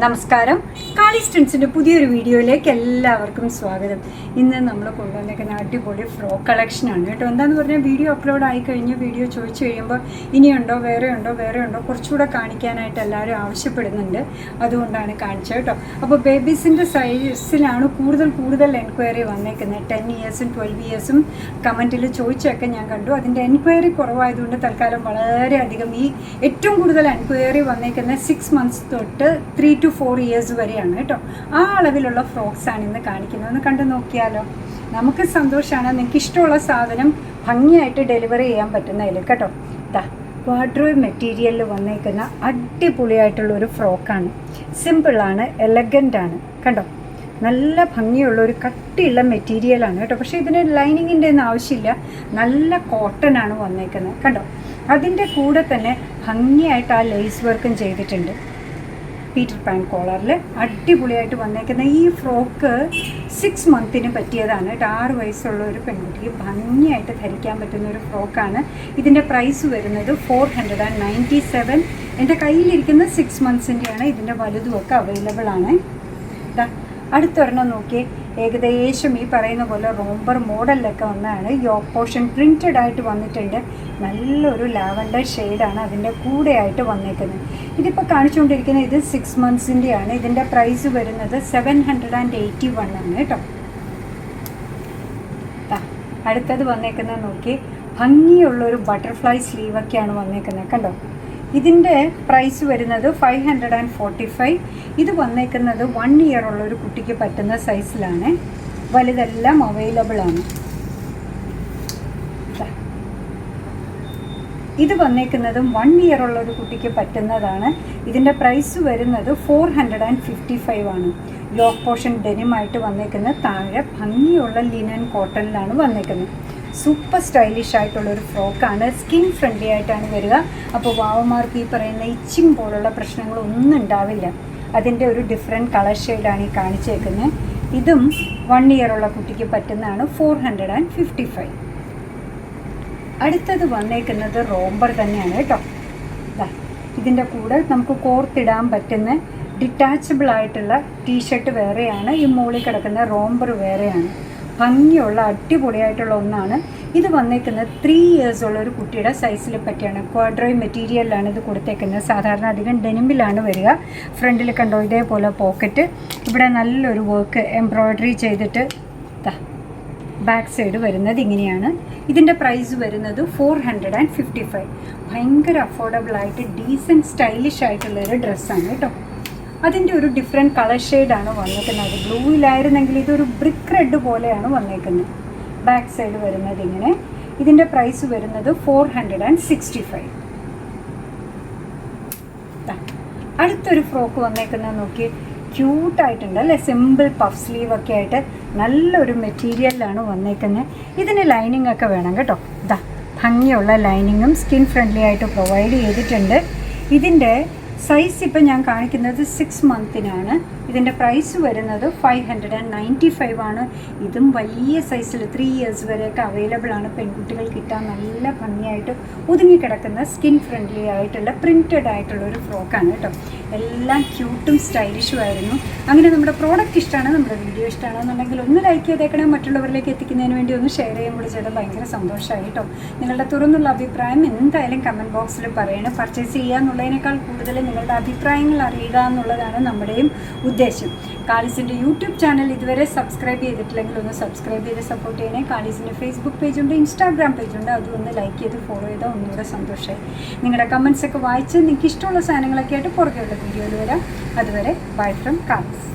നമസ്കാരം. കാളി സ്റ്റിൻസിൻ്റെ പുതിയൊരു വീഡിയോയിലേക്ക് എല്ലാവർക്കും സ്വാഗതം. ഇന്ന് നമ്മൾ കൊണ്ടുവന്നേക്കുന്ന അടിപൊളി ഫ്രോക്ക് കളക്ഷനാണ് കേട്ടോ. എന്താണെന്ന് പറഞ്ഞാൽ വീഡിയോ അപ്ലോഡ് ആയി കഴിഞ്ഞ് വീഡിയോ ചോദിച്ചു കഴിയുമ്പോൾ ഇനിയുണ്ടോ വേറെ ഉണ്ടോ കുറച്ചുകൂടെ കാണിക്കാനായിട്ട് എല്ലാവരും ആവശ്യപ്പെടുന്നുണ്ട്. അതുകൊണ്ടാണ് കാണിച്ചത് കേട്ടോ. അപ്പോൾ ബേബീസിൻ്റെ സൈസിലാണ് കൂടുതൽ എൻക്വയറി വന്നേക്കുന്നത്. 10 ഇയേഴ്സും 12 ഇയേഴ്സും കമൻറ്റിൽ ചോദിച്ചൊക്കെ ഞാൻ കണ്ടു. അതിൻ്റെ എൻക്വയറി കുറവായതുകൊണ്ട് തൽക്കാലം വളരെയധികം ഏറ്റവും കൂടുതൽ എൻക്വയറി വന്നേക്കുന്ന 6 months തൊട്ട് 3 to 4 years വരെയാണ് കേട്ടോ. ആ അളവിലുള്ള ഫ്രോക്സാണ് ഇന്ന് കാണിക്കുന്നത്. ഒന്ന് കണ്ടു നോക്കിയാലോ. നമുക്ക് സന്തോഷമാണ്. നിങ്ങൾക്ക് ഇഷ്ടമുള്ള സാധനം ഭംഗിയായിട്ട് ഡെലിവറി ചെയ്യാൻ പറ്റുന്നതിൽ കേട്ടോ. ക്വാഡ്രോയ് മെറ്റീരിയലിൽ വന്നേക്കുന്ന അടിപൊളിയായിട്ടുള്ളൊരു ഫ്രോക്കാണ്. സിമ്പിളാണ്, എലഗൻ്റാണ് കണ്ടോ. നല്ല ഭംഗിയുള്ളൊരു കട്ടിയുള്ള മെറ്റീരിയലാണ് കേട്ടോ. പക്ഷേ ഇതിന് ലൈനിങ്ങിൻ്റെ ഒന്നും ആവശ്യമില്ല. നല്ല കോട്ടനാണ് വന്നേക്കുന്നത് കണ്ടോ. അതിൻ്റെ കൂടെ തന്നെ ഭംഗിയായിട്ട് ആ ലേസ് വർക്കും ചെയ്തിട്ടുണ്ട്. പീറ്റർ പാൻ കോളറിൽ അടിപൊളിയായിട്ട് വന്നേക്കുന്ന ഈ ഫ്രോക്ക് 6 months പറ്റിയതാണ് കേട്ടോ. 6 വയസ്സുള്ള ഒരു പെൺകുട്ടിക്ക് ഭംഗിയായിട്ട് ധരിക്കാൻ പറ്റുന്ന ഒരു ഫ്രോക്കാണ്. ഇതിൻ്റെ പ്രൈസ് വരുന്നത് 497. എൻ്റെ കയ്യിലിരിക്കുന്ന 6 months ഇതിൻ്റെ വലുതുമൊക്കെ അവൈലബിൾ ആണ്. അടുത്തൊരെണ്ണം നോക്കിയേ. ഏകദേശം ഈ പറയുന്ന പോലെ റോംബർ മോഡലിലൊക്കെ വന്നതാണ്. യോക്ക് പോർഷൻ പ്രിൻറ്റഡ് ആയിട്ട് വന്നിട്ടുണ്ട്. നല്ലൊരു ലാവൻഡർ ഷെയ്ഡാണ് അതിൻ്റെ കൂടെയായിട്ട് വന്നേക്കുന്നത്. ഇതിപ്പോൾ കാണിച്ചുകൊണ്ടിരിക്കുന്നത് ഇത് 6 months ആണ്. ഇതിൻ്റെ പ്രൈസ് വരുന്നത് 781 ആണ് കേട്ടോ. അടുത്തത് വന്നേക്കുന്നത് നോക്കി. ഭംഗിയുള്ളൊരു ബട്ടർഫ്ലൈ സ്ലീവൊക്കെയാണ് വന്നേക്കുന്നത് കണ്ടോ. ഇതിൻ്റെ പ്രൈസ് വരുന്നത് 545. ഇത് വന്നേക്കുന്നത് 1 year ഉള്ളൊരു കുട്ടിക്ക് പറ്റുന്ന സൈസിലാണ്. വലുതെല്ലാം അവൈലബിൾ ആണ്. ഇത് വന്നേക്കുന്നതും 1 year ഉള്ളൊരു കുട്ടിക്ക് പറ്റുന്നതാണ്. ഇതിൻ്റെ പ്രൈസ് വരുന്നത് 455 ആണ്. യോക്ക് പോർഷൻ ഡെനിമായിട്ട് വന്നേക്കുന്നത്. താഴെ ഭംഗിയുള്ള ലിനൻ കോട്ടണിലാണ് വന്നേക്കുന്നത്. സൂപ്പർ സ്റ്റൈലിഷ് ആയിട്ടുള്ളൊരു ഫ്രോക്കാണ്. സ്കിൻ ഫ്രണ്ട്ലി ആയിട്ടാണ് വരിക. അപ്പോൾ വാവമാർക്ക് ഈ പറയുന്ന ഇച്ചിങ് പോലുള്ള പ്രശ്നങ്ങളൊന്നും ഉണ്ടാവില്ല. അതിൻ്റെ ഒരു ഡിഫറെൻറ്റ് കളർ ഷെയ്ഡാണ് ഈ കാണിച്ചേക്കുന്നത്. ഇതും 1 year ഉള്ള കുട്ടിക്ക് പറ്റുന്നതാണ്. 455. അടുത്തത് വന്നേക്കുന്നത് റോംബർ തന്നെയാണ് കേട്ടോ. ഇതിൻ്റെ കൂടെ നമുക്ക് കോർത്തിടാൻ പറ്റുന്ന ഡിറ്റാച്ചബിൾ ആയിട്ടുള്ള ടീഷർട്ട് വേറെയാണ്. ഈ മുകളിൽ കിടക്കുന്ന റോംബർ വേറെയാണ്. ഭംഗിയുള്ള അടിപൊളിയായിട്ടുള്ള ഒന്നാണ്. ഇത് വന്നേക്കുന്നത് 3 years ഉള്ള ഒരു കുട്ടിയുടെ സൈസിൽ പറ്റിയാണ്. ക്വാഡ്രോയ് മെറ്റീരിയലിലാണ് ഇത് കൊടുത്തേക്കുന്നത്. സാധാരണ അധികം ഡെനിമിലാണ് വരിക. ഫ്രണ്ടിൽ കണ്ടോ ഇതേപോലെ പോക്കറ്റ്. ഇവിടെ നല്ലൊരു വർക്ക് എംബ്രോയ്ഡറി ചെയ്തിട്ട് ബാക്ക് സൈഡ് വരുന്നത് ഇങ്ങനെയാണ്. ഇതിൻ്റെ പ്രൈസ് വരുന്നത് 455. ഭയങ്കര അഫോർഡബിളായിട്ട് ഡീസൻറ്റ് സ്റ്റൈലിഷ് ആയിട്ടുള്ളൊരു ഡ്രസ്സാണ് കേട്ടോ. അതിൻ്റെ ഒരു ഡിഫറെൻറ്റ് കളർ ഷെയ്ഡാണ് വന്നേക്കുന്നത്. ബ്ലൂവിലായിരുന്നെങ്കിൽ ഇതൊരു ബ്രിക്ക് റെഡ് പോലെയാണ് വന്നേക്കുന്നത്. ബാക്ക് സൈഡ് വരുന്നത് ഇങ്ങനെ. ഇതിൻ്റെ പ്രൈസ് വരുന്നത് 465. അടുത്തൊരു ഫ്രോക്ക് വന്നേക്കുന്നത് നോക്കി. ക്യൂട്ടായിട്ടുണ്ട് അല്ലേ. സിമ്പിൾ പഫ് സ്ലീവ് ഒക്കെ ആയിട്ട് നല്ലൊരു മെറ്റീരിയലിലാണ് വന്നേക്കുന്നത്. ഇതിന് ലൈനിങ് ഒക്കെ വേണം കേട്ടോ. ഭംഗിയുള്ള ലൈനിങ്ങും സ്കിൻ ഫ്രണ്ട്ലി ആയിട്ട് പ്രൊവൈഡ് ചെയ്തിട്ടുണ്ട്. ഇതിൻ്റെ സൈസ് ഇപ്പം ഞാൻ കാണിക്കുന്നത് 6 months. ഇതിൻ്റെ പ്രൈസ് വരുന്നത് 595 ആണ്. ഇതും വലിയ സൈസിൽ 3 years വരെയൊക്കെ അവൈലബിൾ ആണ്. പെൺകുട്ടികൾ കിട്ടാൻ നല്ല ഭംഗിയായിട്ട് ഒതുങ്ങിക്കിടക്കുന്ന സ്കിൻ ഫ്രണ്ട്ലി ആയിട്ടുള്ള പ്രിൻറ്റഡ് ആയിട്ടുള്ള ഒരു ഫ്രോക്കാണ് കേട്ടോ. എല്ലാം ക്യൂട്ടും സ്റ്റൈലിഷും ആയിരുന്നു. അങ്ങനെ നമ്മുടെ പ്രോഡക്റ്റ് ഇഷ്ടമാണ്, നമ്മുടെ വീഡിയോ ഇഷ്ടമാണെന്നുണ്ടെങ്കിൽ ഒന്ന് ലൈക്ക് ചെയ്തേക്കണേ. മറ്റുള്ളവരിലേക്ക് എത്തിക്കുന്നതിന് വേണ്ടി ഒന്ന് ഷെയർ ചെയ്യുമ്പോൾ ചെയ്താൽ ഭയങ്കര സന്തോഷമായി കേട്ടോ. നിങ്ങളുടെ തുറന്നുള്ള അഭിപ്രായം എന്തായാലും കമൻറ്റ് ബോക്സിൽ പറയണം. പർച്ചേസ് ചെയ്യുക എന്നുള്ളതിനേക്കാൾ കൂടുതൽ നിങ്ങളുടെ അഭിപ്രായങ്ങൾ അറിയുക എന്നുള്ളതാണ് നമ്മുടെയും ഉദ്ദേശം. കാളീസിൻ്റെ യൂട്യൂബ് ചാനൽ ഇതുവരെ സബ്സ്ക്രൈബ് ചെയ്തിട്ടില്ലെങ്കിൽ ഒന്ന് സബ്സ്ക്രൈബ് ചെയ്ത് സപ്പോർട്ട് ചെയ്യണേ. കാളീസിൻ്റെ ഫേസ്ബുക്ക് പേജുണ്ട്, ഇൻസ്റ്റാഗ്രാം പേജുണ്ട്. അതൊന്ന് ലൈക്ക് ചെയ്ത് ഫോളോ ചെയ്താൽ ഒന്നുകൂടെ സന്തോഷമായി. നിങ്ങളുടെ കമൻറ്റ്സൊക്കെ വായിച്ച് നിങ്ങൾക്ക് ഇഷ്ടമുള്ള സാധനങ്ങളൊക്കെ ആയിട്ട് പുറകെയുള്ള വീഡിയോയിൽ വരാം. അതുവരെ ബൈ ഫ്രം കാളീസ്.